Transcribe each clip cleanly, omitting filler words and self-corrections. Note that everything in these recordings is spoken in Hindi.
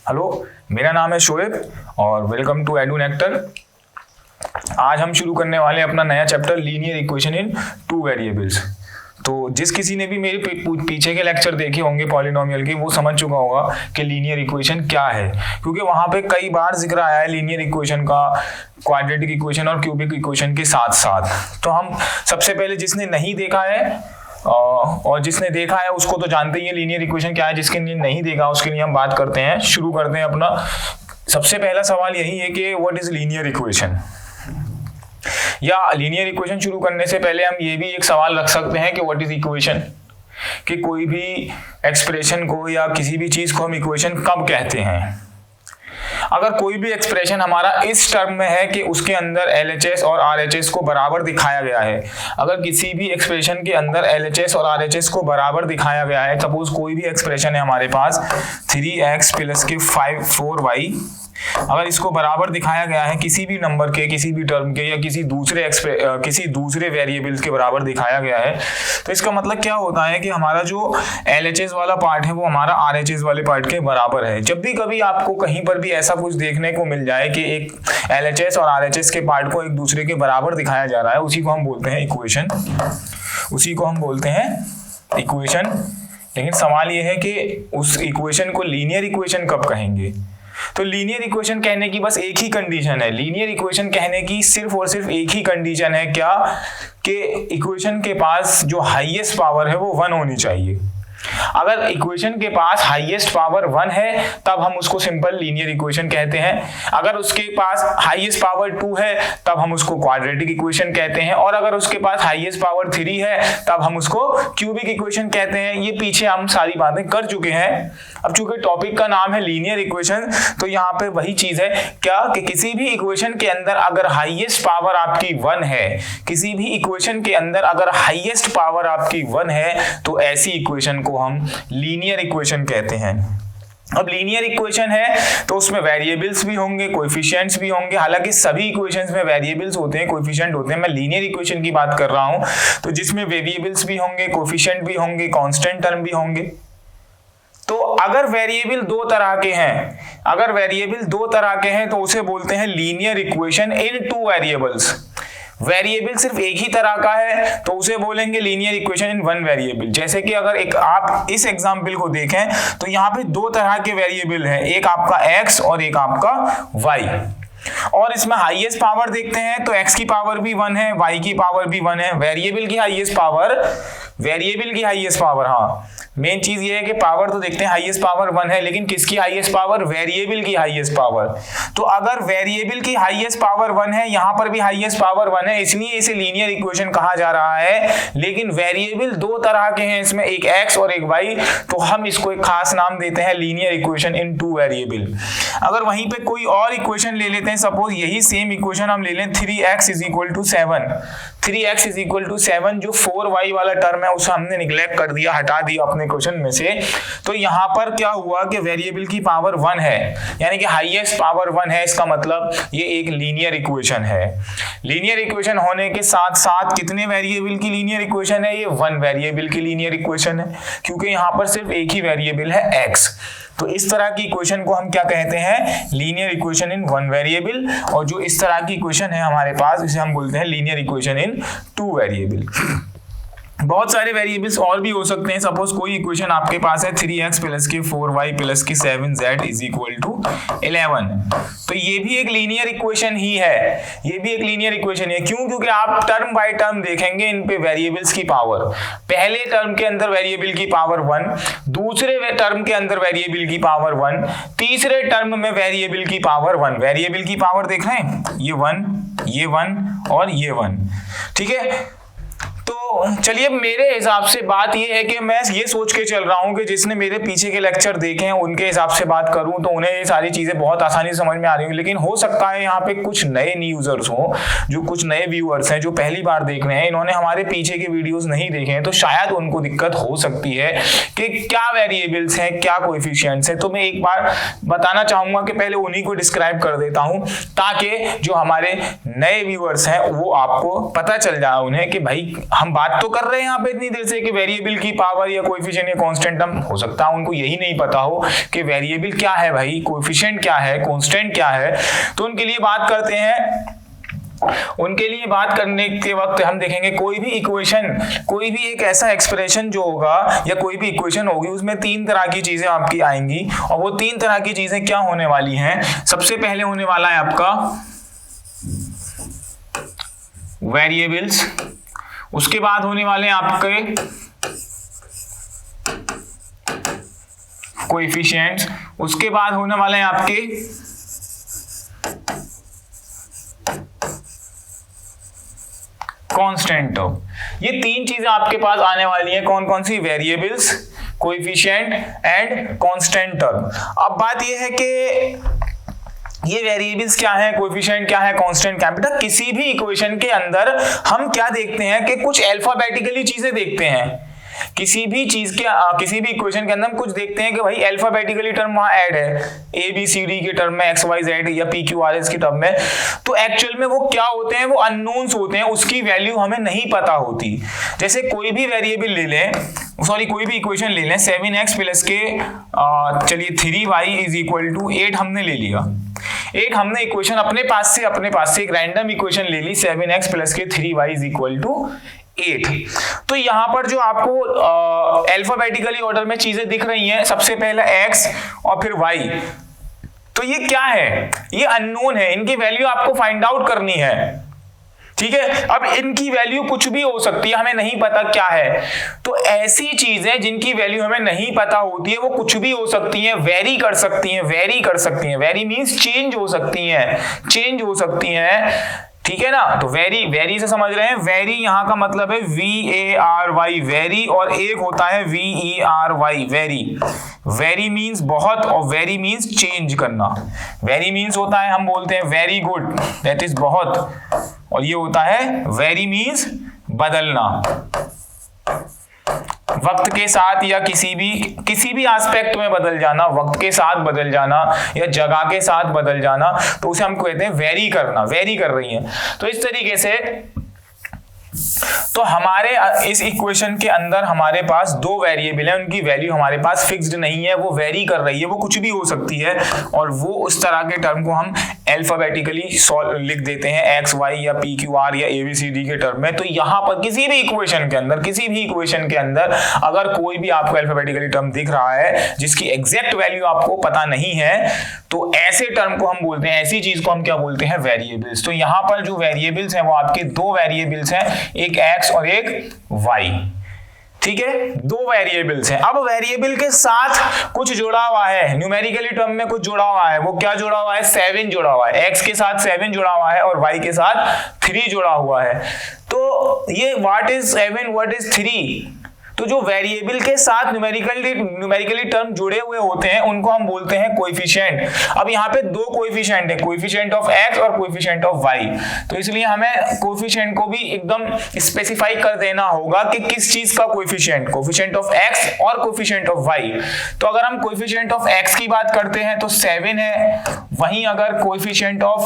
हेलो, मेरा नाम है शोएब और वेलकम टू एडुनेक्टर। आज हम शुरू करने वाले हैं अपना नया chapter linear equation in two variables. तो जिस किसी ने भी मेरे पीछे के लेक्चर देखे होंगे पॉलिनोमियल के, वो समझ चुका होगा कि लीनियर इक्वेशन क्या है, क्योंकि वहां पे कई बार जिक्र आया है लीनियर इक्वेशन का, क्वाड्रेटिक इक्वेशन और क्यूबिक इक्वेशन के साथ साथ। तो हम सबसे पहले जिसने नहीं देखा है और जिसने देखा है उसको तो जानते ही है लीनियर इक्वेशन क्या है। जिसके लिए नहीं देखा उसके लिए हम बात करते हैं, शुरू करते हैं अपना। सबसे पहला सवाल यही है कि व्हाट इज लीनियर इक्वेशन। या लीनियर इक्वेशन शुरू करने से पहले हम ये भी एक सवाल रख सकते हैं कि व्हाट इज इक्वेशन, कि कोई भी एक्सप्रेशन को या किसी भी चीज को हम इक्वेशन कब कहते हैं। अगर कोई भी एक्सप्रेशन हमारा इस टर्म में है कि उसके अंदर LHS और RHS को बराबर दिखाया गया है, अगर किसी भी एक्सप्रेशन के अंदर LHS और RHS को बराबर दिखाया गया है, सपोज कोई भी एक्सप्रेशन है हमारे पास 3x + 4y, अगर इसको बराबर दिखाया गया है किसी भी नंबर के, किसी भी टर्म के या किसी दूसरे वेरिएबल्स के बराबर दिखाया गया है, तो इसका मतलब क्या होता है कि हमारा जो LHS वाला पार्ट है वो हमारा RHS वाले पार्ट के बराबर है। जब भी कभी आपको कहीं पर भी ऐसा कुछ देखने को मिल जाए कि एक LHS और RHS के पार्ट को एक दूसरे के बराबर दिखाया जा रहा है, उसी को हम बोलते हैं इक्वेशन, उसी को हम बोलते हैं इक्वेशन। लेकिन सवाल ये है कि उस इक्वेशन को लीनियर इक्वेशन कब कहेंगे। तो लीनियर इक्वेशन कहने की बस एक ही कंडीशन है, लीनियर इक्वेशन कहने की सिर्फ और सिर्फ एक ही कंडीशन है, क्या कि इक्वेशन के पास जो हाईएस्ट पावर है वो 1 होनी चाहिए। अगर इक्वेशन के पास हाईएस्ट पावर 1 है तब हम उसको सिंपल लीनियर इक्वेशन कहते हैं। अगर उसके पास हाईएस्ट पावर 2 है तब हम उसको क्वाड्रेटिक इक्वेशन कहते हैं, और अगर उसके पास हाईएस्ट पावर 3 है तब हम उसको क्यूबिक इक्वेशन कहते हैं। ये पीछे हम सारी बातें कर चुके हैं। अब चूंकि टॉपिक का नाम है लीनियर इक्वेशन, तो यहाँ पे वही चीज है क्या कि किसी भी इक्वेशन के अंदर अगर हाईएस्ट पावर आपकी 1 है, किसी भी इक्वेशन के अंदर अगर हाईएस्ट पावर आपकी 1 है, तो ऐसी इक्वेशन को हम लीनियर इक्वेशन कहते हैं। अब लीनियर इक्वेशन है तो उसमें वेरिएबल्स भी होंगे, कोएफिशिएंट्स भी होंगे। हालांकि सभी इक्वेशंस में वेरिएबल्स होते हैं, कोएफिशिएंट होते हैं। मैं लीनियर इक्वेशन की बात कर रहा हूं तो जिसमें वेरिएबल्स भी होंगे, कोएफिशिएंट भी होंगे, कांस्टेंट टर्म भी होंगे। तो अगर वेरिएबल दो तरह के हैं, तो उसे बोलते हैं linear equation in two variables. Variable सिर्फ एक ही तरह का है तो उसे बोलेंगे linear equation in one variable. जैसे कि अगर आप इस एग्जांपल को देखें तो यहाँ पे दो तरह के वेरिएबल हैं, एक आपका x और एक आपका y, और इसमें हाईएस्ट पावर देखते हैं तो x की पावर भी 1 है, y की पावर भी 1 है। वेरिएबल की हाईएस्ट पावर हाँ, मेन चीज ये है कि पावर तो देखते हैं हाईएस्ट पावर 1 है, लेकिन किसकी हाईएस्ट पावर, वेरिएबल की हाईएस्ट पावर। तो अगर वेरिएबल की हाईएस्ट पावर 1 है, यहां पर भी हाईएस्ट पावर 1 है, इसलिए इसे लीनियर इक्वेशन कहा जा रहा है। लेकिन वेरिएबल दो तरह के हैं, इसमें एक x और एक y, तो हम इसको एक खास नाम देते हैं linear equation in two variable. अगर वहीं पे कोई और इक्वेशन ले लेते हैं, सपोज यही सेम इक्वेशन हम ले लें 3x = 7, 3x = 7, जो 4y वाला टर्म है उसे हमने निगलेक्ट कर दिया, हटा दिया अपने क्वेश्चन में से। तो यहां पर क्या हुआ कि वेरिएबल की पावर 1 है, यानी कि हाईएस्ट पावर 1 है। इसका मतलब ये एक लीनियर इक्वेशन है। लीनियर इक्वेशन होने के साथ साथ कितने वेरिएबल की लीनियर इक्वेशन है, ये 1 वेरिएबल की लीनियर इक्वेशन है, क्योंकि यहां पर सिर्फ एक ही वेरिएबल है x। तो इस तरह की इक्वेशन को हम क्या कहते हैं, लीनियर इक्वेशन इन 1 वेरिएबल। और जो इस तरह की इक्वेशन है हमारे पास, इसे हम बोलते हैं लीनियर इक्वेशन इन 2 वेरिएबल। बहुत सारे वेरिएबल्स और भी हो सकते हैं। सपोज कोई इक्वेशन आपके पास है 3x + 4y + 7z = 11, तो ये भी एक लीनियर इक्वेशन ही है, ये भी एक लीनियर इक्वेशन है। क्यों? क्योंकि आप टर्म बाय टर्म देखेंगे इन पे वेरिएबल्स की पावर। पहले टर्म के अंदर वेरिएबल की पावर 1, दूसरे टर्म के अंदर वेरिएबल की पावर 1, तीसरे टर्म में वेरिएबल की पावर 1। वेरिएबल की पावर देख रहे हैं, ये 1, ये 1 और ये 1, ठीक है। तो चलिए, मेरे हिसाब से बात ये है कि मैं ये सोच के चल रहा हूं कि जिसने मेरे पीछे के लेक्चर देखे हैं उनके हिसाब से बात करूं तो उन्हें ये सारी चीजें बहुत आसानी से समझ में आ रही हैं। लेकिन हो सकता है यहाँ पे कुछ नए यूजर्स हों, जो कुछ नए व्यूअर्स हैं जो पहली बार देख रहे हैं, इन्होंने हमारे पीछे के वीडियोस नहीं देखे हैं, तो शायद उनको दिक्कत हो सकती है कि क्या वेरिएबल्स हैं, क्या कोएफिशिएंट्स हैं। तो मैं एक बार बताना चाहूंगा कि पहले उन्हीं को डिस्क्राइब कर देता हूं, ताकि जो हमारे नए व्यूअर्स हैं वो आपको पता चल जाए उन्हें कि भाई हम बात तो कर रहे हैं यहाँ पे इतनी देर से कि वेरिएबल की पावर या कोएफिशिएंट या कांस्टेंट टर्म हो सकता है उनको यही नहीं पता हो कि वेरिएबल क्या है भाई, कोएफिशिएंट क्या है, कांस्टेंट क्या है। तो उनके लिए बात करते हैं। उनके लिए बात करने के वक्त हम देखेंगे कोई भी इक्वेशन, कोई भी एक ऐसा एक्सप्रेशन जो होगा या कोई भी इक्वेशन होगी उसमें तीन तरह की चीजें आपकी आएंगी और वो तीन तरह की चीजें क्या होने वाली हैं। सबसे पहले होने वाला है आपका वेरिएबल्स, उसके बाद होने वाले हैं आपके कोएफिशिएंट्स, उसके बाद होने वाले हैं आपके कांस्टेंट टर्म। ये तीन चीजें आपके पास आने वाली हैं। कौन कौन सी? Variables, coefficient and constant term. अब बात ये है कि ये वेरिएबल्स क्या है, कोएफिशिएंट क्या है, कांस्टेंट क्या है। बेटा किसी भी इक्वेशन के अंदर हम क्या देखते हैं कि कुछ अल्फाबेटिकली चीजें देखते हैं। किसी भी चीज के किसी भी इक्वेशन के अंदर हम कुछ देखते हैं कि भाई अल्फाबेटिकली टर्म वहां ऐड है, ए बी सी डी के टर्म में, एक्स वाई जेड या पी क्यू आर एस के टर्म में। तो एक्चुअल में वो क्या होते हैं? वो अननोन्स होते हैं, उसकी वैल्यू हमें नहीं पता होती। जैसे कोई भी वेरिएबल ले लें, सॉरी कोई भी इक्वेशन ले लें, 7x प्लस के चलिए 3y इज इक्वल टू 8 हमने ले लिया। एक हमने इक्वेशन अपने पास से एक रैंडम इक्वेशन ले ली 7x प्लस के 3y इज इक्वल टू 8। तो यहां पर जो आपको अल्फाबेटिकली ऑर्डर में चीजें दिख रही हैं, सबसे पहले x और फिर y, तो ये क्या है? ये अननोन है, इनकी वैल्यू आपको फाइंड आउट करनी है। ठीक है, अब इनकी वैल्यू कुछ भी हो सकती है, हमें नहीं पता क्या है। तो ऐसी चीजें जिनकी वैल्यू हमें नहीं पता होती है वो कुछ भी हो सकती हैं, वेरी कर सकती हैं। वेरी मींस चेंज हो सकती हैं, ठीक है ना। तो वेरी से समझ रहे हैं, वेरी यहां का मतलब है VARY वेरी, और एक होता है VERY वेरी मींस बहुत, और वेरी मींस चेंज करना। वेरी मींस होता है, हम बोलते हैं वेरी गुड, दैट इज बहुत, और ये होता है वेरी मींस बदलना, वक्त के साथ या किसी भी एस्पेक्ट में बदल जाना, वक्त के साथ बदल जाना या जगह के साथ बदल जाना, तो उसे हम कहते हैं वेरी करना, वेरी कर रही हैं। तो इस तरीके से तो हमारे इस इक्वेशन के अंदर हमारे पास दो वेरिएबल हैं, उनकी वैल्यू हमारे पास फिक्स्ड नहीं है, वो वेरी कर रही है, वो कुछ भी हो सकती है, और वो उस तरह के टर्म को हम अल्फाबेटिकली लिख देते हैं एक्स वाई या पी क्यू आर या एबीसीडी के टर्म में। तो यहाँ पर किसी भी इक्वेशन के अंदर अगर कोई भी आपको अल्फाबेटिकली टर्म दिख रहा है जिसकी एग्जैक्ट वैल्यू आपको पता नहीं है, तो ऐसे टर्म को हम बोलते हैं, ऐसी चीज को हम क्या बोलते हैं? वेरिएबल्स। तो यहाँ पर जो वेरिएबल्स हैं वो आपके दो वेरिएबल्स हैं, एक x और एक y। ठीक है, दो वेरिएबल्स हैं। अब वेरिएबल के साथ कुछ जुड़ा हुआ है, न्यूमेरिकली टर्म में कुछ जुड़ा हुआ है। वो क्या जुड़ा हुआ है? 7 जुड़ा हुआ है, x के साथ 7 जुड़ा हुआ है और y के साथ 3 जुड़ा हुआ है। तो ये व्हाट इज 7, व्हाट इज 3? तो जो वेरिएबल के साथ न्यूमेरिकली टर्म जुड़े हुए होते हैं उनको हम बोलते हैं कोएफिशिएंट। अब यहाँ पे दो कोएफिशिएंट है, कोएफिशिएंट ऑफ x और कोएफिशिएंट ऑफ y। तो इसलिए हमें कोएफिशिएंट को भी एकदम स्पेसिफाई कर देना होगा कि किस चीज का कोएफिशिएंट ऑफ x और कोएफिशिएंट ऑफ y। तो अगर हम कोएफिशिएंट ऑफ x की बात करते हैं तो 7 है, वहीं अगर कोएफिशिएंट ऑफ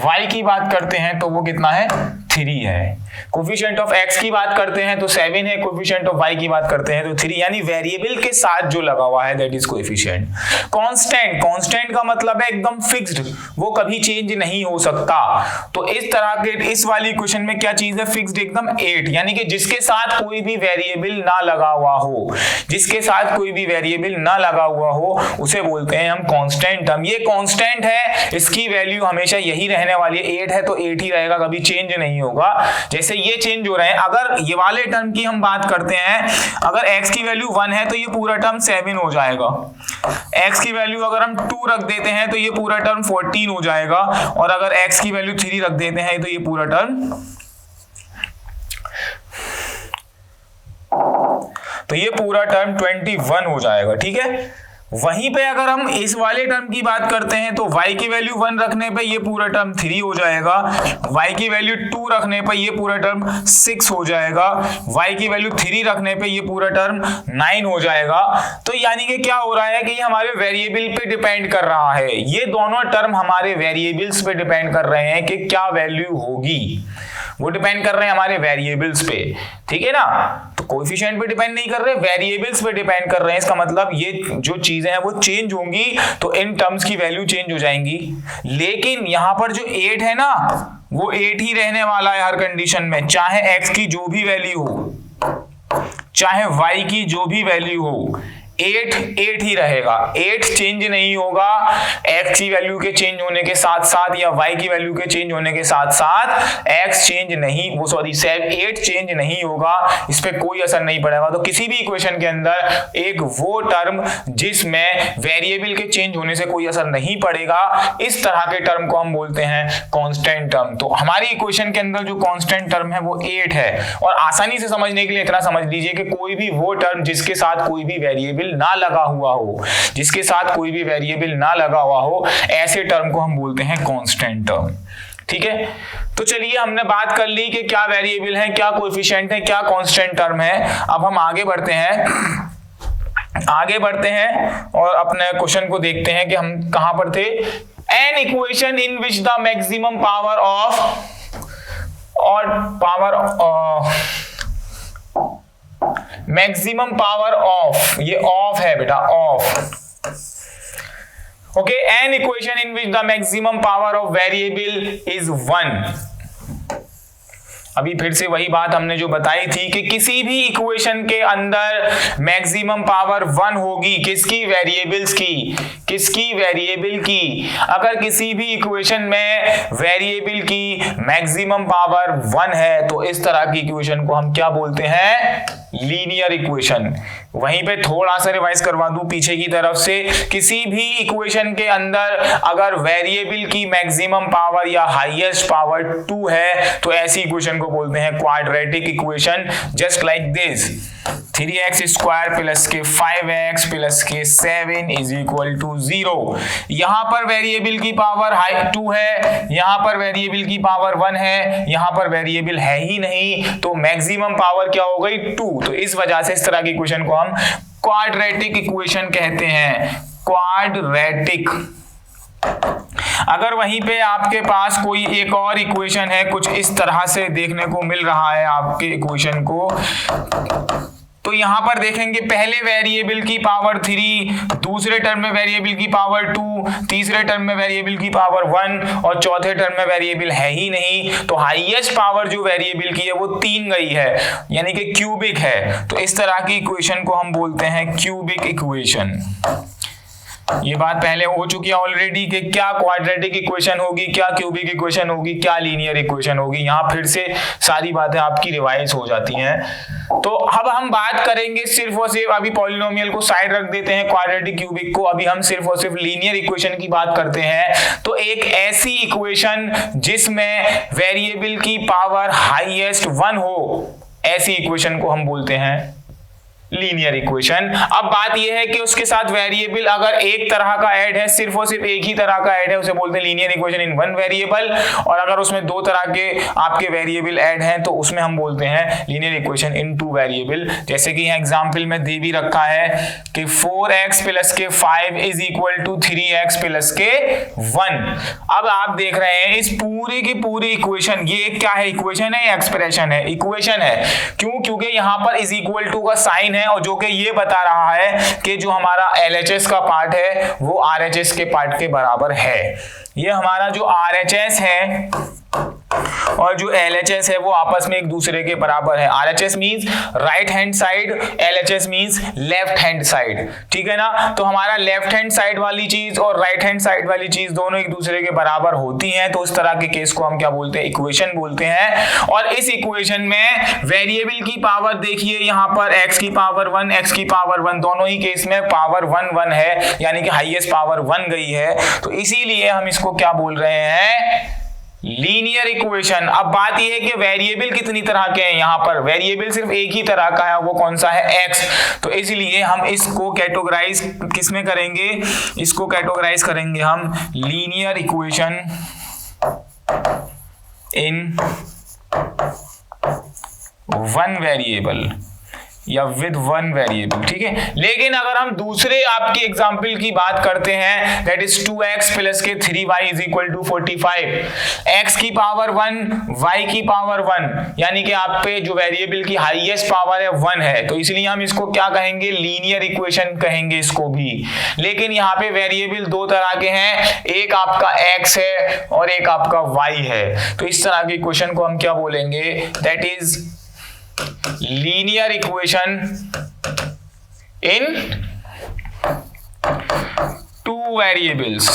y की बात करते हैं तो वो कितना है? 3 है। कोएफिशिएंट ऑफ x की बात करते हैं तो 7 है, कोएफिशिएंट ऑफ y की बात करते हैं तो 3, यानी वेरिएबल के साथ जो लगा हुआ है दैट इज कोएफिशिएंट। कांस्टेंट का मतलब है एकदम फिक्स्ड, वो कभी चेंज नहीं हो सकता। तो इस तरह के इस वाली इक्वेशन में क्या चीज है? फिक्स्ड एकदम 8, यानी कि जिसके साथ कोई भी वेरिएबल ना लगा हुआ हो, उसे बोलते हैं हम कांस्टेंट टर्म। ये कांस्टेंट है, इसकी वैल्यू हमेशा यही रहने वाली है, 8 है तो 8 ही रहेगा, कभी चेंज नहीं होगा। जैसे ये चेंज हो रहे हैं, अगर ये वाले टर्म की हम बात करते हैं, अगर x की वैल्यू 1 है तो ये पूरा टर्म 7 हो जाएगा। x की वैल्यू अगर हम 2 रख देते हैं तो ये पूरा टर्म 14 हो जाएगा, और अगर x की वैल्यू 3 रख देते हैं तो ये पूरा टर्म 21 हो जाएगा। ठीक है, वहीं पे अगर हम इस वाले टर्म की बात करते हैं तो y की वैल्यू 1 रखने पे ये पूरा टर्म 3 हो जाएगा, y की वैल्यू 2 रखने पे ये पूरा टर्म 6 हो जाएगा, y की वैल्यू 3 रखने पे ये पूरा टर्म 9 हो जाएगा। तो यानी कि क्या हो रहा है कि ये हमारे वेरिएबल पे डिपेंड कर रहा है, ये दोनों टर्म हमारे वेरिएबल्स पे डिपेंड कर रहे हैं कि क्या वैल्यू होगी, वो डिपेंड कर रहे हैं हमारे वेरिएबल्स पे, ठीक है ना। तो कोएफिशिएंट पे डिपेंड नहीं कर रहे, वेरिएबल्स पे डिपेंड कर रहे हैं। इसका मतलब ये जो चीजें हैं वो चेंज होंगी तो इन टर्म्स की वैल्यू चेंज हो जाएंगी। लेकिन यहां पर जो 8 है ना वो 8 ही रहने वाला है हर कंडीशन में, चाहे x की जो भी वैल्यू हो, चाहे y की जो भी वैल्यू हो, 8 ही रहेगा, 8 चेंज नहीं होगा x की वैल्यू के चेंज होने के साथ साथ या y की वैल्यू के चेंज होने के साथ साथ 8 चेंज नहीं होगा, इस पे कोई असर नहीं पड़ेगा। तो किसी भी इक्वेशन के अंदर एक वो टर्म जिसमें वेरिएबल के चेंज होने से कोई असर नहीं पड़ेगा, इस तरह के टर्म को हम बोलते हैं कांस्टेंट टर्म। तो हमारी इक्वेशन के अंदर जो कांस्टेंट टर्म है वो 8 है। और आसानी से समझने के लिए इतना समझ लीजिए कि कोई भी वो टर्म जिसके साथ कोई भी वेरिएबल ना लगा हुआ हो, जिसके साथ कोई भी वेरिएबल ना लगा हुआ हो, ऐसे टर्म को हम बोलते हैं कांस्टेंट टर्म, ठीक है। तो चलिए हमने बात कर ली कि क्या वेरिएबल है, क्या कोएफिशिएंट है, क्या कांस्टेंट टर्म है। अब हम आगे बढ़ते हैं और अपने क्वेश्चन को देखते हैं कि हम कहां पर थे। An equation in which the maximum power of maximum power of, ये ऑफ है बेटा, of, okay. An equation in which the maximum power of variable is 1। अभी फिर से वही बात हमने जो बताई थी कि किसी भी इक्वेशन के अंदर मैक्सिमम पावर 1 होगी, किसकी, वेरिएबल्स की, किसकी, वेरिएबल की। अगर किसी भी इक्वेशन में वेरिएबल की मैक्सिमम पावर 1 है तो इस तरह की इक्वेशन को हम क्या बोलते हैं, लीनियर इक्वेशन। वहीं पे थोड़ा सा रिवाइज करवा दूं पीछे की तरफ से, किसी भी इक्वेशन के अंदर अगर वेरिएबल की मैक्सिमम पावर या हाईएस्ट पावर 2 है तो ऐसी इक्वेशन को बोलते हैं quadratic equation, just like this. 3x square plus के 5x प्लस के 7 इज इक्वल टू 0। यहां पर वेरिएबल की पावर 2 है, यहां पर वेरिएबल की पावर 1 है, यहां पर वेरिएबल है ही नहीं, तो मैक्सिमम पावर क्या हो गई, 2। तो इस वजह से इस तरह की इक्वेशन को हम क्वाड्रेटिक इक्वेशन कहते हैं, क्वाड्रेटिक। अगर वहीं पे आपके पास कोई एक और इक्वेशन है, कुछ इस तरह से देखने को मिल रहा है आपके इक्वेशन को, तो यहां पर देखेंगे पहले वेरिएबल की पावर 3, दूसरे टर्म में वेरिएबल की पावर 2, तीसरे टर्म में वेरिएबल की पावर 1 और चौथे टर्म में वेरिएबल है ही नहीं, तो हाईएस्ट पावर जो वेरिएबल की है वो 3 गई है, यानी कि क्यूबिक है। तो इस तरह की इक्वेशन को हम बोलते हैं क्यूबिक इक्वेशन। ये बात पहले हो चुकी है ऑलरेडी कि क्या क्वाड्रेटिक इक्वेशन होगी, क्या क्यूबिक इक्वेशन होगी, क्या लीनियर इक्वेशन होगी। यहाँ फिर से सारी बातें आपकी रिवाइज हो जाती हैं। तो अब हम बात करेंगे सिर्फ और सिर्फ, अभी पॉलिनोमियल को साइड रख देते हैं, क्वाड्रेटिक क्यूबिक को, अभी हम सिर्फ और सिर्फ लीनियर इक्वेशन की बात करते हैं। तो एक ऐसी इक्वेशन जिसमें वेरिएबल की पावर हाईएस्ट 1 हो, ऐसी इक्वेशन को हम बोलते हैं लीनियर इक्वेशन। अब बात यह है कि उसके साथ वेरिएबल अगर एक तरह का ऐड है, सिर्फ और सिर्फ एक ही तरह का ऐड है, उसे बोलते हैं linear equation in one variable. और अगर उसमें 2 तरह के आपके वेरिएबल ऐड हैं तो उसमें हम बोलते हैं लीनियर इक्वेशन इन 2 वेरिएबल। जैसे कि यहाँ एग्जांपल में दे भी रखा है कि 4x प्लस के 5 is equal to 3x plus के 1। अब आप देख रहे हैं इस पूरी की पूरी इक्वेशन, ये क्या है, इक्वेशन है या एक्सप्रेशन है, इक्वेशन है। क्यों, क्योंकि यहाँ पर इज इक्वल टू का साइन है और जो कि ये बता रहा है कि जो हमारा LHS का पार्ट है वो RHS के पार्ट के बराबर है। ये हमारा जो RHS है और जो LHS है वो आपस में एक दूसरे के बराबर है। RHS means right hand side, LHS means left hand side, ठीक है ना। तो हमारा लेफ्ट हैंड साइड वाली चीज और राइट हैंड साइड वाली चीज दोनों एक दूसरे के बराबर होती हैं, तो उस तरह के केस को हम क्या बोलते हैं, इक्वेशन बोलते हैं। और इस इक्वेशन में वेरिएबल की पावर देखिए, यहाँ पर x की पावर 1, x की पावर 1, दोनों ही केस में पावर 1 1 है, यानी कि हाईएस्ट पावर 1 गई है। तो इसीलिए हम इसको क्या बोल रहे हैं, लीनियर इक्वेशन। अब बात यह है कि वेरिएबल कितनी तरह के हैं, यहां पर वेरिएबल सिर्फ एक ही तरह का है, वो कौन सा है, x। तो इसलिए हम इसको कैटेगराइज किसमें करेंगे, इसको कैटेगराइज करेंगे हम linear equation in one variable या विद वन वेरिएबल, ठीक है। लेकिन अगर हम दूसरे आपकी एग्जांपल की बात करते हैं, दैट इज 2x प्लस के 3y is equal to 45, x की पावर 1 y की पावर 1, यानी कि आप पे जो वेरिएबल की हाईएस्ट पावर है 1 है, तो इसलिए हम इसको क्या कहेंगे, लीनियर इक्वेशन कहेंगे इसको भी। लेकिन यहाँ पे वेरिएबल दो तरह के हैं, एक आपका x है और एक आपका y है। तो इस तरह की इक्वेशन को हम क्या बोलेंगे, that is linear equation in two variables।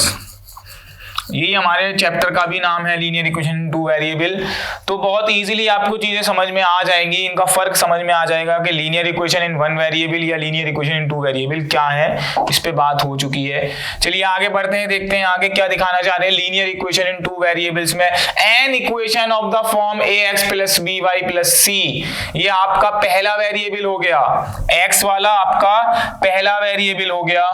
यही हमारे चैप्टर का भी नाम है, linear equation in two variable. तो बहुत इजीली आपको चीजें समझ में आ जाएंगी, इनका फर्क समझ में आ जाएगा कि linear equation in one variable या linear equation in two variable क्या है, इस पे बात हो चुकी है। चलिए आगे बढ़ते हैं, देखते हैं आगे क्या दिखाना चाह रहे हैं। Linear equation in two variables में an equation of the form ax plus by plus c, ये आपका पहला वेरिएबल हो गया, x वाला आपका पहला वेरिएबल हो गया,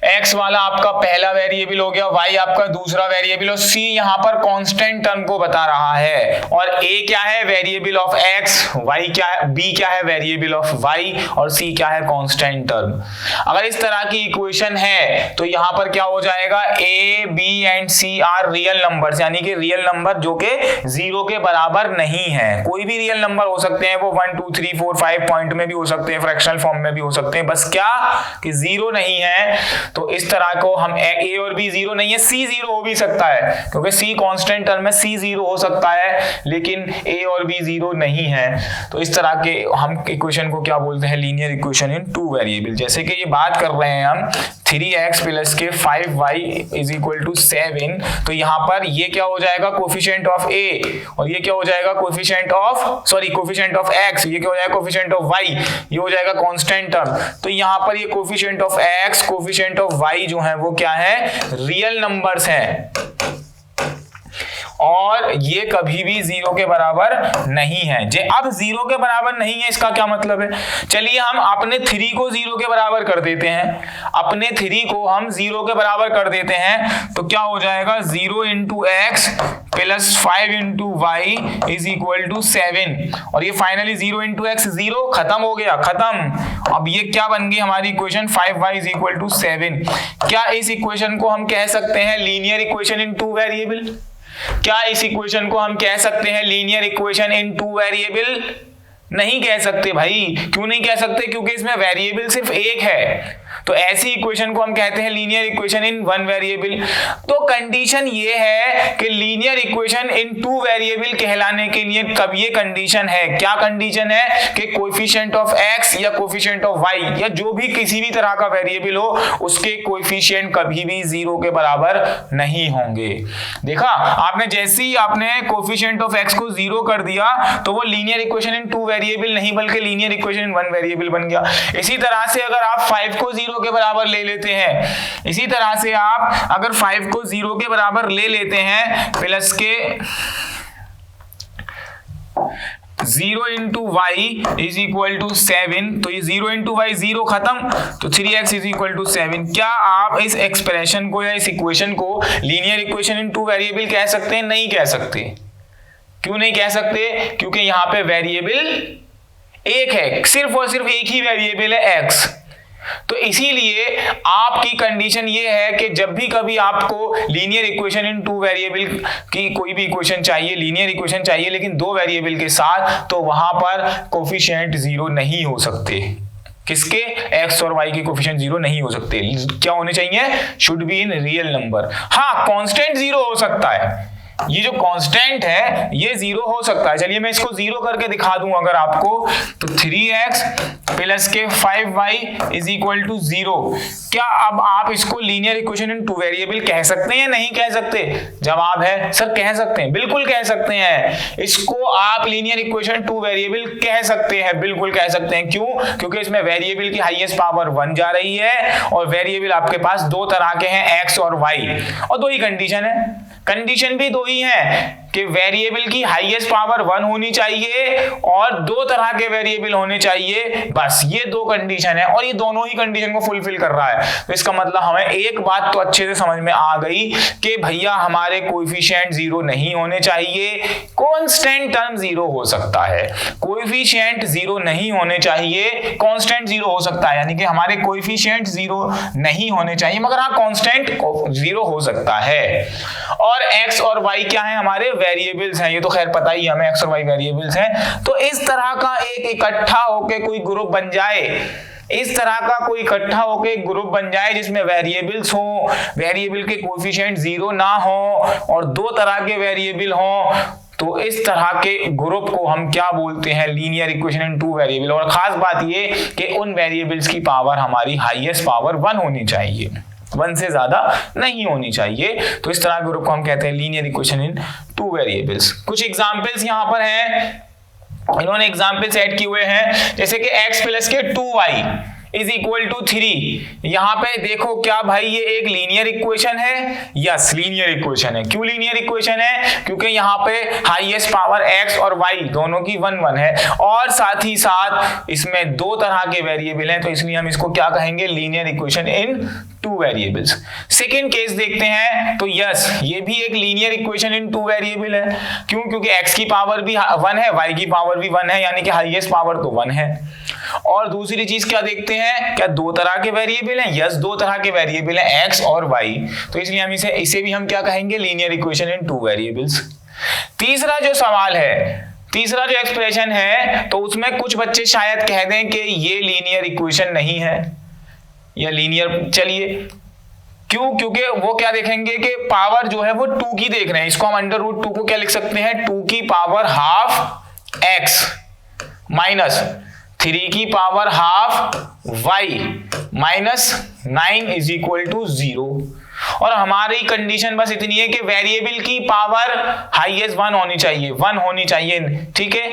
x वाला आपका पहला वेरिएबल हो गया, y आपका दूसरा वेरिएबल, और c यहां पर कांस्टेंट टर्म को बता रहा है। और a क्या है, वेरिएबल ऑफ x, y क्या है, b क्या है, वेरिएबल ऑफ y, और c क्या है, कांस्टेंट टर्म। अगर इस तरह की इक्वेशन है तो यहां पर क्या हो जाएगा, a b and c are real numbers, यानी कि रियल नंबर जो कि 0 के बराबर नहीं है। कोई भी रियल नंबर हो सकते हैं, वो 1 2 3 4 5 पॉइंट में भी हो सकते हैं, फ्रैक्शनल फॉर्म में भी हो सकते हैं, बस क्या कि 0 नहीं है। तो इस तरह को हम a और b 0 नहीं है, c 0 हो भी सकता है, क्योंकि c कांस्टेंट टर्म है, c 0 हो सकता है, लेकिन a और b 0 नहीं है। तो इस तरह के हम इक्वेशन को क्या बोलते हैं, linear equation in two variable. जैसे कि ये बात कर रहे हैं हम 3x प्लस के 5y इज इक्वल टू 7, तो यहाँ पर ये क्या हो जाएगा, कोफिशिएंट ऑफ a, और ये क्या हो जाएगा, कोफिशिएंट ऑफ x, ये क्या हो जाएगा, कोफिशिएंट ऑफ y, ये हो जाएगा कांस्टेंट टर्म। तो यहाँ पर ये coefficient of x, coefficient of y जो है वो क्या है, रियल नंबर्स हैं, और ये कभी भी 0 के बराबर नहीं है। अब 0 के बराबर नहीं है, इसका क्या मतलब है, चलिए हम अपने 3 को 0 के बराबर कर देते हैं, अपने 3 को हम 0 के बराबर कर देते हैं, तो क्या हो जाएगा, 0 into x plus 5 into y is equal to 7, और ये फाइनली 0 इंटू एक्स 0, खत्म हो गया, खत्म। अब ये क्या बन गई हमारी equation, 5y is equal to 7। क्या इस इक्वेशन को हम कह सकते हैं linear equation in two variable? क्या इस इक्वेशन को हम कह सकते हैं linear equation in two variable? नहीं कह सकते भाई। क्यों नहीं कह सकते? क्योंकि इसमें वेरिएबल सिर्फ एक है। तो ऐसी इक्वेशन को हम कहते हैं linear equation in one variable. तो कंडीशन ये है कि linear equation in two variable कहलाने के लिए कब ये कंडीशन है, क्या कंडीशन है कि कोएफिशिएंट ऑफ x या कोएफिशिएंट ऑफ y या जो भी किसी भी तरह का वेरिएबल हो उसके कोएफिशिएंट कभी भी 0 के बराबर नहीं होंगे। देखा आपने, जैसे ही आपने कोएफिशिएंट ऑफ x को 0 कर दिया तो वो linear equation in two variable नहीं बल्कि linear equation in one variable बन गया। इसी तरह से अगर आप 5 को 0 के बराबर ले लेते हैं, इसी तरह से आप अगर 5 को 0 के बराबर ले लेते हैं प्लस के 0 into y is equal to 7, तो ये 0 इंटू वाई 0, खत्म, तो 3x इज इक्वल टू 7। क्या आप इस एक्सप्रेशन को या इस इक्वेशन को linear equation in two variable कह सकते हैं? नहीं कह सकते। क्यों नहीं कह सकते? क्योंकि यहां पे वेरिएबल एक है, सिर्फ और सिर्फ एक ही वेरिएबल है x। तो इसीलिए आपकी कंडीशन ये है कि जब भी कभी आपको linear equation in two variable की कोई भी इक्वेशन चाहिए, लीनियर इक्वेशन चाहिए लेकिन दो वेरिएबल के साथ, तो वहां पर कोफिशिएंट 0 नहीं हो सकते। किसके? x और y के कोफिशिएंट 0 नहीं हो सकते। क्या होने चाहिए? Should be in real number. हाँ, कांस्टेंट 0 हो सकता है, ये जो कांस्टेंट है ये 0 हो सकता है। चलिए मैं इसको 0 करके दिखा दूं अगर आपको, तो 3x प्लस के 5y इज इक्वल टू 0। क्या अब आप इसको linear equation in two variable कह सकते हैं या नहीं कह सकते? जवाब है सर कह सकते हैं, बिल्कुल कह सकते हैं। इसको आप लीनियर इक्वेशन टू वेरिएबल कह सकते हैं, बिल्कुल कह सकते हैं। क्यों? क्योंकि इसमें वेरिएबल की हाईएस्ट पावर 1 जा रही है और वेरिएबल आपके पास दो तरह के हैं, x और y, और दो ही कंडीशन है। कंडीशन भी दो ही है कि वेरिएबल की हाईएस्ट पावर 1 होनी चाहिए और दो तरह के वेरिएबल होने चाहिए, बस ये दो कंडीशन है और ये दोनों ही कंडीशन को फुलफिल कर रहा है। तो इसका मतलब हमें एक बात तो अच्छे से समझ में आ गई कि भैया हमारे कोएफिशिएंट 0 नहीं होने चाहिए, कांस्टेंट टर्म 0 हो सकता है। कोएफिशिएंट 0 नहीं होने चाहिए, कांस्टेंट 0 हो सकता है, यानी कि हमारे कोएफिशिएंट 0 नहीं होने चाहिए मगर हाँ कांस्टेंट 0 हो सकता है। और x और y क्या है? हमारे वेरिएबल्स हैं, ये तो खैर पता ही हमें x और y वेरिएबल्स हैं। तो इस तरह का एक इकट्ठा होके कोई ग्रुप बन जाए, इस तरह का कोई इकट्ठा होके एक ग्रुप बन जाए जिसमें वेरिएबल्स हो, वेरिएबल के कोएफिशिएंट 0 ना हो और दो तरह के वेरिएबल हो, तो इस तरह के ग्रुप को हम क्या बोलते हैं? Linear equation in two variable. और खास बात ये कि उन वेरिएबल्स की पावर हमारी हाईएस्ट पावर 1 होनी चाहिए, 1 से ज्यादा नहीं होनी चाहिए। तो इस तरह के ग्रुप को हम कहते हैं linear equation in two variables. कुछ एग्जांपल्स यहां पर हैं, इन्होंने एग्जांपल सेट किए हुए हैं, जैसे कि x प्लस के 2y इज इक्वल टू 3। यहां पे देखो क्या भाई ये एक लीनियर इक्वेशन है? यस लीनियर इक्वेशन है। क्यों लीनियर इक्वेशन है? क्योंकि यहाँ पे हाईएस्ट पावर x और y दोनों की 1 1 है और साथ ही साथ इसमें दो तरह के वेरिएबल हैं, तो इसलिए हम इसको क्या कहेंगे? Linear equation in two variables. Second case देखते हैं, तो यस ये भी एक linear equation in two variable है। क्यों? क्योंकि x की पावर भी 1 है, y की पावर भी 1 है, यानी कि हाईएस्ट पावर तो 1 है। और दूसरी चीज क्या देखते हैं? क्या दो तरह के वेरिएबल हैं? यस दो तरह के वेरिएबल हैं, x और y, तो इसलिए हम इसे भी हम क्या कहेंगे? Linear equation in two variables. तीसरा जो सवाल है, तीसरा जो एक्सप्रेशन है, तो उसमें कुछ बच्चे शायद कह दें कि ये लीनियर इक्वेशन नहीं है या लीनियर, चलिए क्यों? क्योंकि वो क्या देखेंगे कि पावर जो है वो 2 की देख रहे हैं। इसको हम अंडर रूट 2 को क्या लिख सकते हैं? 2 की पावर हाफ x माइनस 3 की power half y minus 9 is equal to 0। और हमारी कंडीशन बस इतनी है कि वेरिएबल की पावर हाईएस्ट 1 होनी चाहिए, 1 होनी चाहिए, ठीक है।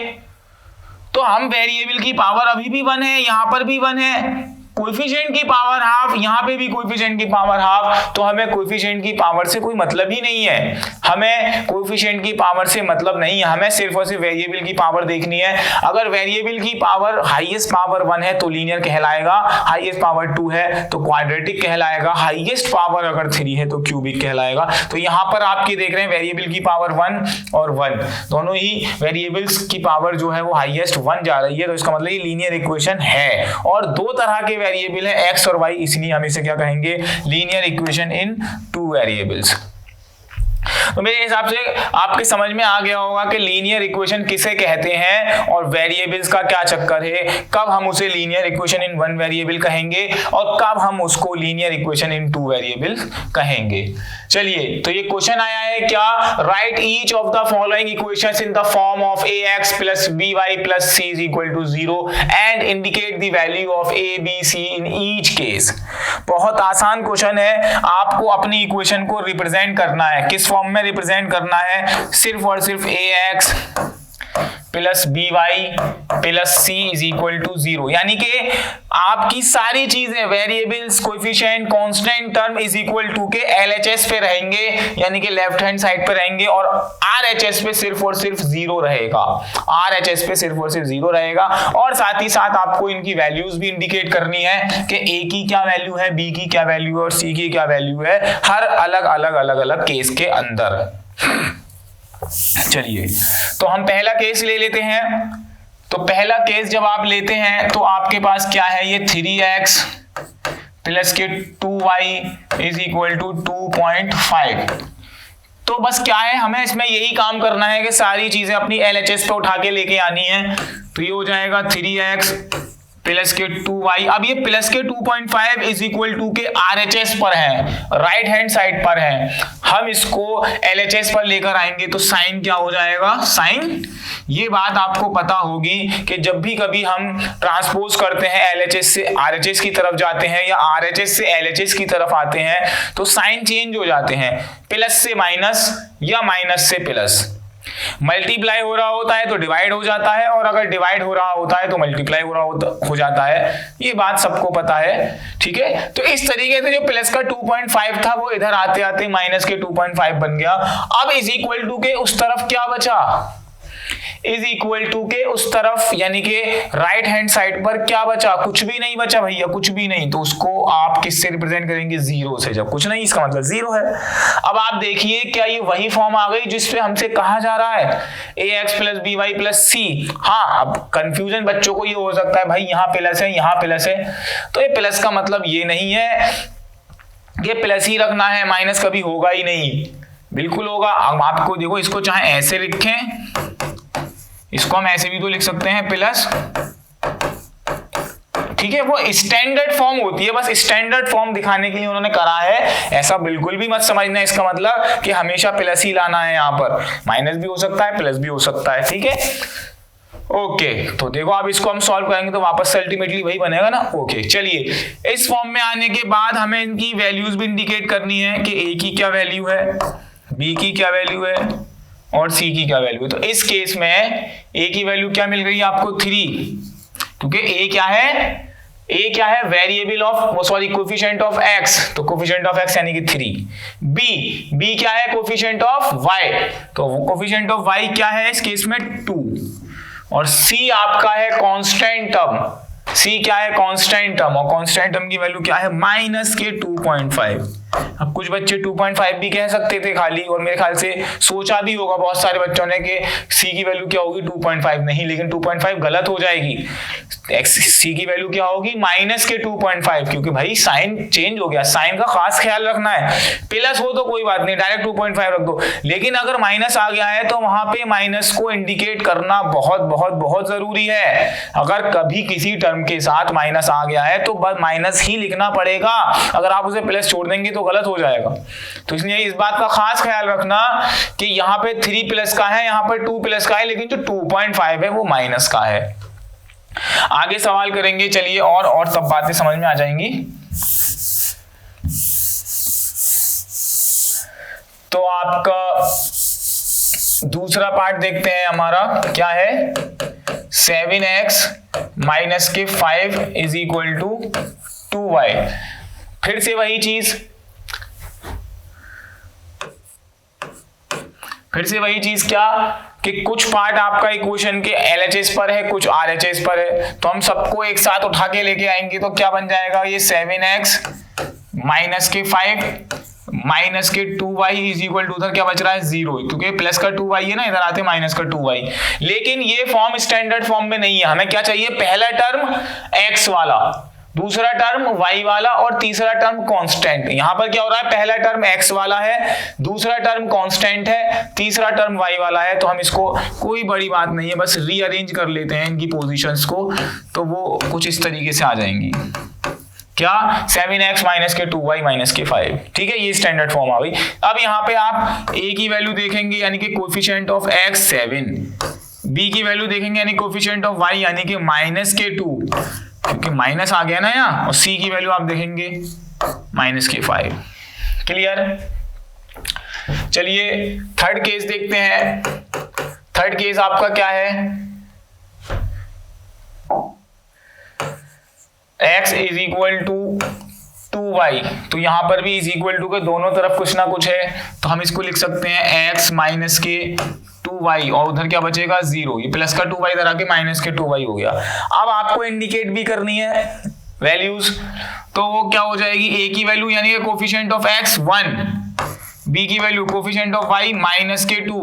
तो हम वेरिएबल की पावर अभी भी 1 है, यहां पर भी 1 है, कोएफिशिएंट की पावर हाफ, यहां पे भी कोएफिशिएंट की पावर हाफ, तो हमें कोएफिशिएंट की पावर से कोई मतलब ही नहीं है, हमें कोएफिशिएंट की पावर से मतलब नहीं है, हमें सिर्फ और सिर्फ वेरिएबल की पावर देखनी है। अगर वेरिएबल की पावर हाईएस्ट पावर 1 है तो लीनियर कहलाएगा, हाईएस्ट पावर 2 है तो क्वाड्रेटिक कहलाएगा, हाईएस्ट पावर अगर 3 है तो क्यूबिक कहलाएगा। तो यहां पर आपकी देख रहे हैं वेरिएबल की पावर 1 और 1 दोनों ही वेरिएबल्स की पावर जो है वो हाईएस्ट 1 जा रही है, तो इसका मतलब ये लीनियर इक्वेशन है। और दो तरह के वेरिएबल है x और y, इसलिए हम इसे क्या कहेंगे? Linear equation in two variables. तो मेरे हिसाब से आपके समझ में आ गया होगा कि लीनियर इक्वेशन किसे कहते हैं और वेरिएबल्स का क्या चक्कर है, कब हम उसे linear equation in one variable कहेंगे और कब हम उसको linear equation in two variable कहेंगे। चलिए तो ये क्वेश्चन आया है क्या? Write each of the following equations in the form of ax plus by plus c is equal to 0 and indicate the value of a b c in each case. बहुत आसान क्वेश्चन है, आपको अपनी इक्वेशन को रिप्रेजेंट करना है, किस फॉर्म में रिप्रेजेंट करना है? सिर्फ और सिर्फ ax plus by plus c is equal to 0, यानी कि आपकी सारी चीजें variables, coefficient, constant term is equal to के LHS पे रहेंगे, यानी कि लेफ्ट हैंड साइड पे रहेंगे और RHS पे सिर्फ और सिर्फ 0 रहेगा, RHS पे सिर्फ और सिर्फ 0 रहेगा। और साथ ही साथ आपको इनकी वैल्यूज भी इंडिकेट करनी है कि A की क्या वैल्यू है, B की क्या वैल्यू है और C की क्या वैल्यू है, हर अलग अलग अलग अलग केस के अंदर। चलिए तो हम पहला केस ले लेते हैं। तो पहला केस जब आप लेते हैं तो आपके पास क्या है? ये 3x प्लस के 2y इज इक्वल टू 2.5। तो बस क्या है, हमें इसमें यही काम करना है कि सारी चीजें अपनी LHS पे उठा के लेके आनी है। तो ये हो जाएगा 3x प्लस के 2y। अब ये प्लस के 2.5 इज इक्वल टू के RHS पर है, राइट हैंड साइड पर है। हम इसको LHS पर लेकर आएंगे तो साइन क्या हो जाएगा, साइन। ये बात आपको पता होगी कि जब भी कभी हम ट्रांसपोज करते हैं LHS से RHS की तरफ जाते हैं या RHS से LHS की तरफ आते हैं तो साइन चेंज हो जाते हैं, प्लस से माइनस या माइनस से प्लस। मल्टीप्लाई हो रहा होता है तो डिवाइड हो जाता है, और अगर डिवाइड हो रहा होता है तो मल्टीप्लाई हो जाता है। ये बात सबको पता है, ठीक है। तो इस तरीके से जो प्लस का 2.5 था वो इधर आते आते माइनस के 2.5 बन गया। अब इज इक्वल टू के उस तरफ क्या बचा, इज इक्वल टू के उस तरफ यानी कि राइट हैंड साइड पर क्या बचा, कुछ भी नहीं बचा भैया, कुछ भी नहीं। तो उसको आप किससे रिप्रेजेंट करेंगे, जीरो से। जब कुछ नहीं इसका मतलब जीरो है। अब आप देखिए क्या ये वही फॉर्म आ गई जिसपे हमसे कहा जा रहा है ax plus by plus c। हाँ, अब कंफ्यूजन बच्चों को ये हो सकता है भाई यहाँ प्लस है यहाँ प्लस है, तो ये प्लस का मतलब ये नहीं है ये प्लस ही रखना है, माइनस कभी होगा ही नहीं, बिल्कुल होगा। अब आपको देखो, इसको चाहे ऐसे लिखें, इसको हम ऐसे भी तो लिख सकते हैं प्लस, ठीक है। वो स्टैंडर्ड फॉर्म होती है, बस स्टैंडर्ड फॉर्म दिखाने के लिए उन्होंने करा है। ऐसा बिल्कुल भी मत समझना इसका मतलब कि हमेशा प्लस ही लाना है, यहाँ पर माइनस भी हो सकता है प्लस भी हो सकता है, ठीक है। ओके, तो देखो अब इसको हम सॉल्व करेंगे तो वापस से अल्टीमेटली वही बनेगा ना। ओके, चलिए इस फॉर्म में आने के बाद हमें इनकी वैल्यूज भी इंडिकेट करनी है कि a की क्या वैल्यू है, b की क्या वैल्यू है और c की क्या वैल्यू है। तो इस केस में a की वैल्यू क्या मिल रही है आपको 3, क्योंकि a क्या है variable of coefficient of x, तो कोफिशिएंट ऑफ x यानी कि 3। b क्या है कोफिशिएंट ऑफ y, तो कोफिशिएंट ऑफ y क्या है इस केस में 2। और c आपका है कांस्टेंट टर्म, c क्या है कांस्टेंट टर्म, और कांस्टेंट टर्म की वैल्यू क्या है माइनस के 2.5। अब कुछ बच्चे 2.5 भी कह सकते थे खाली, और मेरे ख्याल से सोचा भी होगा बहुत सारे बच्चों ने कि c की वैल्यू क्या होगी 2.5, नहीं, लेकिन 2.5 गलत हो जाएगी। c की वैल्यू क्या होगी माइनस के 2.5, क्योंकि भाई साइन चेंज हो गया, साइन का खास ख्याल रखना है। प्लस हो तो कोई बात नहीं, डायरेक्ट 2.5 रख दो, लेकिन अगर माइनस आ गया है तो वहां पे माइनस को इंडिकेट करना बहुत बहुत बहुत जरूरी है। अगर कभी किसी टर्म के साथ माइनस आ गया है तो बस माइनस ही लिखना पड़ेगा, अगर आप उसे प्लस छोड़ देंगे तो गलत हो जाएगा। तो इसलिए इस बात का खास ख्याल रखना कि यहाँ पे 3 प्लस का है, यहाँ पर 2 प्लस का है, लेकिन जो 2.5 है वो माइनस का है। आगे सवाल करेंगे, चलिए, और तब बातें समझ में आ जाएंगी। तो आपका दूसरा पार्ट देखते हैं, हमारा क्या है 7x माइनस के 5 इज इक्वल टू 2y। फिर से वही चीज क्या कि कुछ पार्ट आपका इक्वेशन के LHS पर है, कुछ RHS पर है, तो हम सबको एक साथ उठा के लेके आएंगे तो क्या बन जाएगा ये 7x माइनस के 5 माइनस के 2y इज इक्वल टू, उधर क्या बच रहा है 0, क्योंकि प्लस का 2y है ना, इधर आते माइनस का 2y। लेकिन ये फॉर्म स्टैंडर्ड फॉर्म में नहीं है, हमें क्या चाहिए, पहला टर्म x वाला, दूसरा टर्म y वाला और तीसरा टर्म कांस्टेंट। यहां पर क्या हो रहा है, पहला टर्म x वाला है, दूसरा टर्म कांस्टेंट है, तीसरा टर्म y वाला है। तो हम इसको, कोई बड़ी बात नहीं है, बस रीअरेंज कर लेते हैं इनकी पोजीशंस को, तो वो कुछ इस तरीके से आ जाएंगी। क्या 7x माइनस के 2y माइनस के 5, ठीक है, ये स्टैंडर्ड फॉर्म आ गई। अब यहाँ पे आप a की वैल्यू देखेंगे यानी कि कोफिशिएंट ऑफ x 7, b की वैल्यू देखेंगे यानी कोफिशिएंट ऑफ y यानी कि माइनस के 2, क्योंकि माइनस आ गया ना यहाँ, और c की वैल्यू आप देखेंगे माइनस के 5। क्लियर। चलिए थर्ड केस देखते हैं। थर्ड केस आपका क्या है, x is equal to 2y, तो यहां पर भी इज इक्वल टू के दोनों तरफ कुछ ना कुछ है, तो हम इसको लिख सकते हैं x माइनस के 2y, और उधर क्या बचेगा 0, ये प्लस का 2y इधर आके माइनस के 2y हो गया। अब आपको इंडिकेट भी करनी है वैल्यूज, तो वो क्या हो जाएगी, a की वैल्यू यानी कि कोफिशिएंट ऑफ x 1, b की value coefficient of y minus के 2,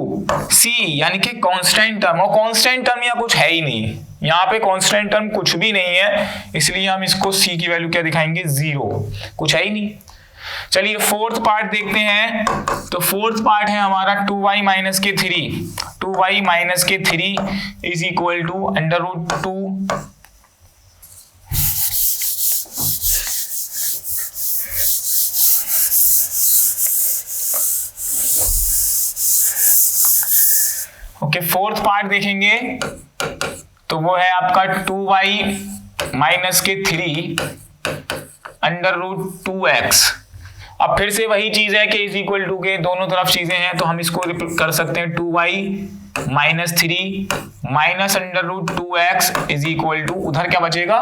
c यानी कि कांस्टेंट टर्म, और कांस्टेंट टर्म या कुछ है ही नहीं, यहाँ पे कांस्टेंट टर्म कुछ भी नहीं है, इसलिए हम इसको c की वैल्यू क्या दिखाएंगे 0, कुछ है ही नहीं। चलिए फोर्थ पार्ट देखते हैं। तो फोर्थ पार्ट है हमारा 2y माइनस के 3, 2y माइनस के 3 is equal to under root 2 okay, fourth part देखेंगे तो वो है आपका 2y माइनस के 3 अंडर रूट 2x। अब फिर से वही चीज है कि इज इक्वल टू के दोनों तरफ चीजें हैं, तो हम इसको कर सकते हैं 2y minus 3 minus under root 2x is equal to, उधर क्या बचेगा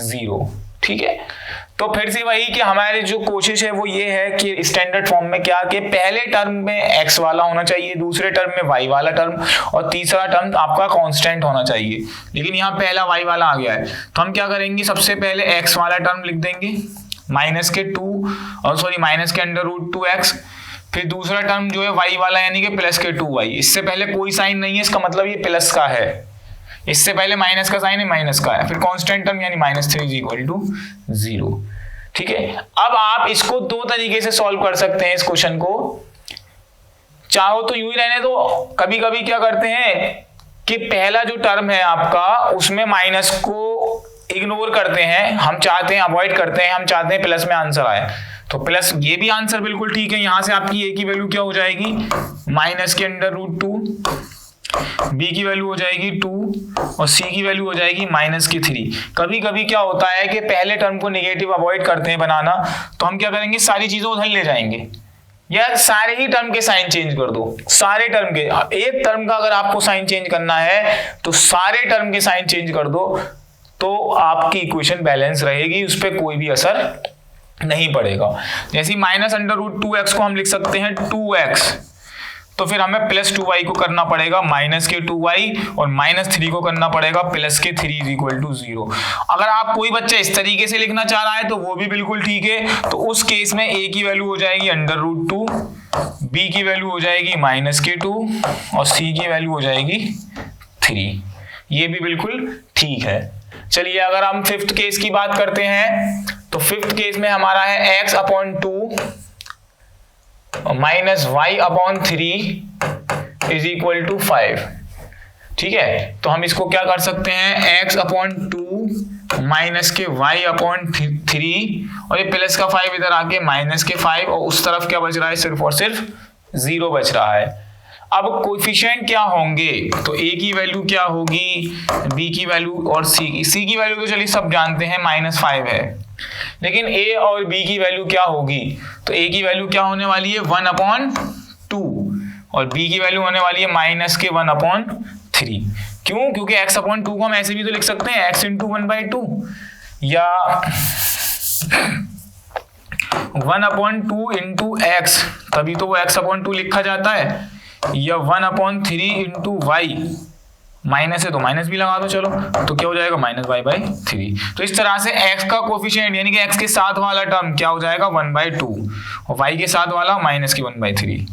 0। ठीक है, तो फिर से वही कि हमारी जो कोशिश है वो ये है कि स्टैंडर्ड फॉर्म में क्या कि पहले टर्म में x वाला होना चाहिए, दूसरे टर्म में y वाला टर्म और तीसरा टर्म आपका कांस्टेंट होना चाहिए। लेकिन यहाँ पहला y वाला आ गया है, तो हम क्या करेंगे, सबसे पहले x वाला टर्म लिख देंगे माइनस के 2 और सॉरी माइनस के अंडर रूट 2x, फिर दूसरा टर्म जो है y वाला यानी कि प्लस के 2y। इससे पहले कोई साइन नहीं है, इसका मतलब ये प्लस का है, इससे पहले माइनस का साइन है, माइनस का है, फिर कांस्टेंट टर्म यानी -3 इज इक्वल टू 0। ठीक है, अब आप इसको दो तरीके से सॉल्व कर सकते हैं इस क्वेश्चन को। चाहो तो यूं ही रहने दो, कभी कभी क्या करते हैं कि पहला जो टर्म है आपका उसमें माइनस को इग्नोर करते हैं, हम चाहते हैं अवॉइड करते हैं, हम चाहते हैं प्लस में आंसर आए, तो प्लस ये भी आंसर बिल्कुल ठीक है। यहां से आपकी ए की वैल्यू क्या हो जाएगी, माइनस के अंडर रूट 2, बी की वैल्यू हो जाएगी 2 और सी की वैल्यू हो जाएगी माइनस की 3। कभी कभी क्या होता है कि पहले टर्म को नेगेटिव अवॉइड करते हैं बनाना, तो हम क्या करेंगे, सारी चीजें उधर ले जाएंगे, या सारे ही टर्म के साइन चेंज कर दो, सारे टर्म के, एक टर्म का अगर आपको साइन चेंज करना है तो सारे टर्म के साइन चेंज कर दो, तो आपकी इक्वेशन बैलेंस रहेगी, उस पर कोई भी असर नहीं पड़ेगा। जैसे माइनस अंडर रूट 2x को हम लिख सकते हैं 2x, तो फिर हमें प्लस 2y को करना पड़ेगा माइनस के 2y और -3 को करना पड़ेगा प्लस के 3 इज इक्वल टू 0। अगर आप कोई बच्चा इस तरीके से लिखना चाह रहा है तो वो भी बिल्कुल ठीक है, तो उस केस में a की वैल्यू हो जाएगी अंडर रूट 2, b की वैल्यू हो जाएगी माइनस के 2 और c की वैल्यू हो जाएगी 3। ये भी बिल्कुल ठीक है। चलिए अगर हम फिफ्थ केस की बात करते हैं तो फिफ्थ केस में हमारा है x upon 2 minus y upon 3 is equal to 5। ठीक है, तो हम इसको क्या कर सकते हैं, x अपॉन 2 माइनस के y अपॉन 3 और ये प्लस का 5 इधर आके माइनस के 5 और उस तरफ क्या बच रहा है, सिर्फ और सिर्फ 0 बच रहा है। अब कोएफिशिएंट क्या होंगे, तो a की वैल्यू क्या होगी, b की वैल्यू और c की वैल्यू तो चलिए सब जानते हैं -5 है, लेकिन a और b की वैल्यू क्या होगी, तो a की वैल्यू क्या होने वाली है 1/2 और b की वैल्यू होने वाली है माइनस के 1/3। क्यों, क्योंकि x अपॉन 2 को हम ऐसे भी तो लिख सकते हैं x इंटू 1/2 या 1/2 इंटू x, तभी तो वो x अपॉन 2 लिखा जाता है, या 1/3 इंटू वाई, माइनस है तो माइनस भी लगा दो, चलो तो क्या हो जाएगा -y/3। तो इस तरह से x का कोफिशिएंट यानी कि x के साथ वाला टर्म क्या हो जाएगा 1/2 और y के साथ वाला माइनस की 1/3।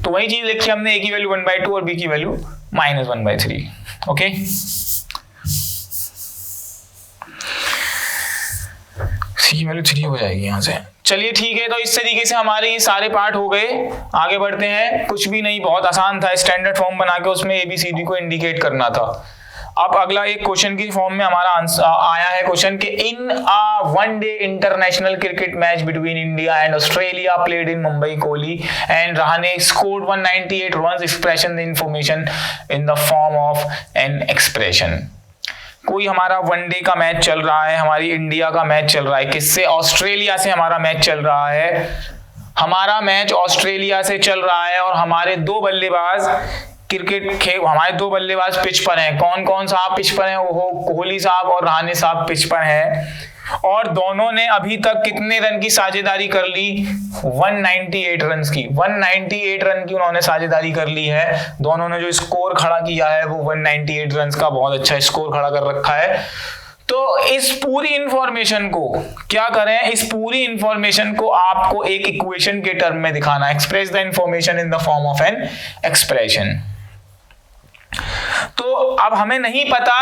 तो वही चीज लिखी हमने, a की वैल्यू 1/2 और b की वैल्यू -1/3। ओके, c की वैल्यू 3 हो जाएगी यहाँ से। चलिए ठीक है, तो इस तरीके से हमारे ये सारे पार्ट हो गए। आगे बढ़ते हैं, कुछ भी नहीं, बहुत आसान था, स्टैंडर्ड फॉर्म बना के उसमें ABCD को इंडिकेट करना था। अब अगला एक क्वेश्चन की फॉर्म में हमारा आंसर आया है क्वेश्चन के, in a one day international cricket match between India and Australia played in Mumbai, Kohli and Rahane scored 198 runs, expression the information in the form of an expression. कोई हमारा वनडे का मैच चल रहा है, हमारी इंडिया का मैच चल रहा है, किससे, ऑस्ट्रेलिया से हमारा मैच चल रहा है, हमारा मैच ऑस्ट्रेलिया से चल रहा है और हमारे दो बल्लेबाज हमारे दो बल्लेबाज पिच पर हैं। कौन कौन साहब पिच पर हैं, वो कोहली साहब और रहाणे साहब पिच पर हैं और दोनों ने अभी तक कितने रन की साझेदारी कर ली, 198 रन की, 198 रन की उन्होंने साझेदारी कर ली है। दोनों ने जो स्कोर खड़ा किया है वो 198 रन का बहुत अच्छा स्कोर खड़ा कर रखा है। तो इस पूरी इंफॉर्मेशन को क्या करें, इस पूरी इंफॉर्मेशन को आपको एक इक्वेशन के टर्म में दिखाना, express the information in the form of an expression. तो अब हमें नहीं पता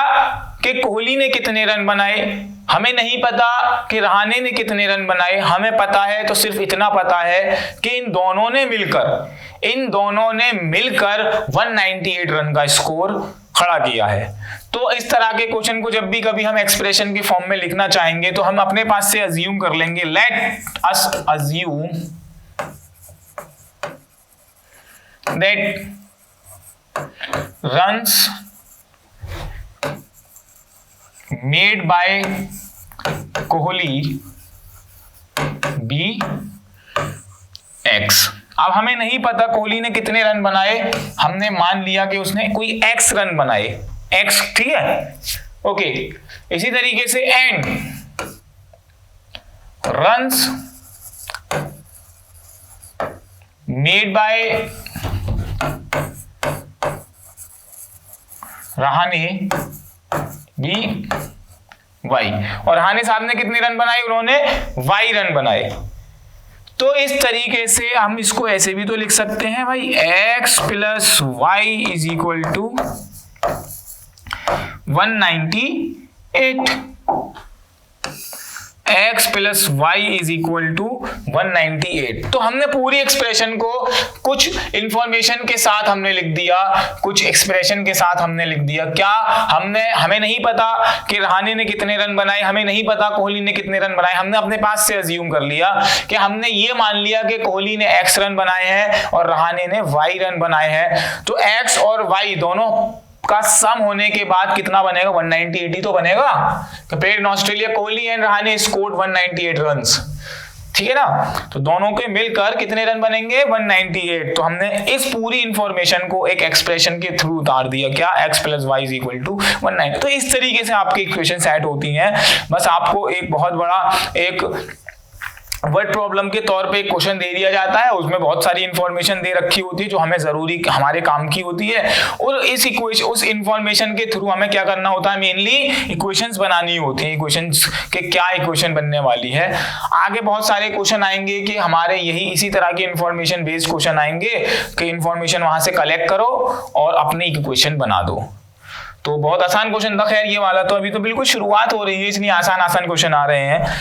कि कोहली ने कितने रन बनाए, हमें नहीं पता कि रहाणे ने कितने रन बनाए, हमें पता है तो सिर्फ इतना पता है कि इन दोनों ने मिलकर 198 रन का स्कोर खड़ा किया है। तो इस तरह के क्वेश्चन को जब भी कभी हम एक्सप्रेशन की फॉर्म में लिखना चाहेंगे तो हम अपने पास से अज्यूम कर लेंगे, let us assume that runs made by Kohli be x. अब हमें नहीं पता कोहली ने कितने रन बनाए, हमने मान लिया कि उसने कोई एक्स रन बनाए, एक्स, ठीक है, ओके। इसी तरीके से and runs made by Rahane be y, और रहाने साहब ने कितने रन बनाए, उन्होंने वाई रन बनाए। तो इस तरीके से हम इसको ऐसे भी तो लिख सकते हैं भाई, x plus y is equal to 198, x plus y is equal to 198। तो हमने पूरी एक्सप्रेशन को कुछ इंफॉर्मेशन के साथ हमने लिख दिया, कुछ एक्सप्रेशन के साथ हमने लिख दिया। क्या हमें नहीं पता कि रहाने ने कितने रन बनाए, हमें नहीं पता कोहली ने कितने रन बनाए, हमने अपने पास से अज्यूम कर लिया कि हमने ये मान लिया कि कोहली ने x रन बनाए हैं और रहाने ने y रन बनाए हैं। तो x और y दोनों का सम होने के बाद कितना बनेगा, 198 तो बनेगा। Compared in Australia Kohli and Rahane scored 198 runs, ठीक है ना। तो दोनों के मिलकर कितने रन बनेंगे, 198। तो हमने इस पूरी इंफॉर्मेशन को एक एक्सप्रेशन के थ्रू उतार दिया, क्या, x plus y is equal to 190। तो इस तरीके से आपकी इक्वेशन सेट होती हैं। बस आपको एक बहुत बड़ा एक वर्ड प्रॉब्लम के तौर पे एक क्वेश्चन दे दिया जाता है, उसमें बहुत सारी इंफॉर्मेशन दे रखी होती है जो हमें जरूरी हमारे काम की होती है, और इस इक्वेशन उस इंफॉर्मेशन के थ्रू हमें क्या करना होता है, मेनली इक्वेशंस बनानी होती है। इक्वेशंस के क्या इक्वेशन बनने वाली है, आगे बहुत सारे क्वेश्चन आएंगे कि हमारे यही इसी तरह के इंफॉर्मेशन बेस्ड क्वेश्चन आएंगे कि इंफॉर्मेशन वहां से कलेक्ट करो और अपनी इक्वेशन बना दो। तो बहुत आसान क्वेश्चन था, खैर ये वाला तो अभी तो बिल्कुल शुरुआत हो रही है, इसलिए आसान क्वेश्चन आ रहे हैं।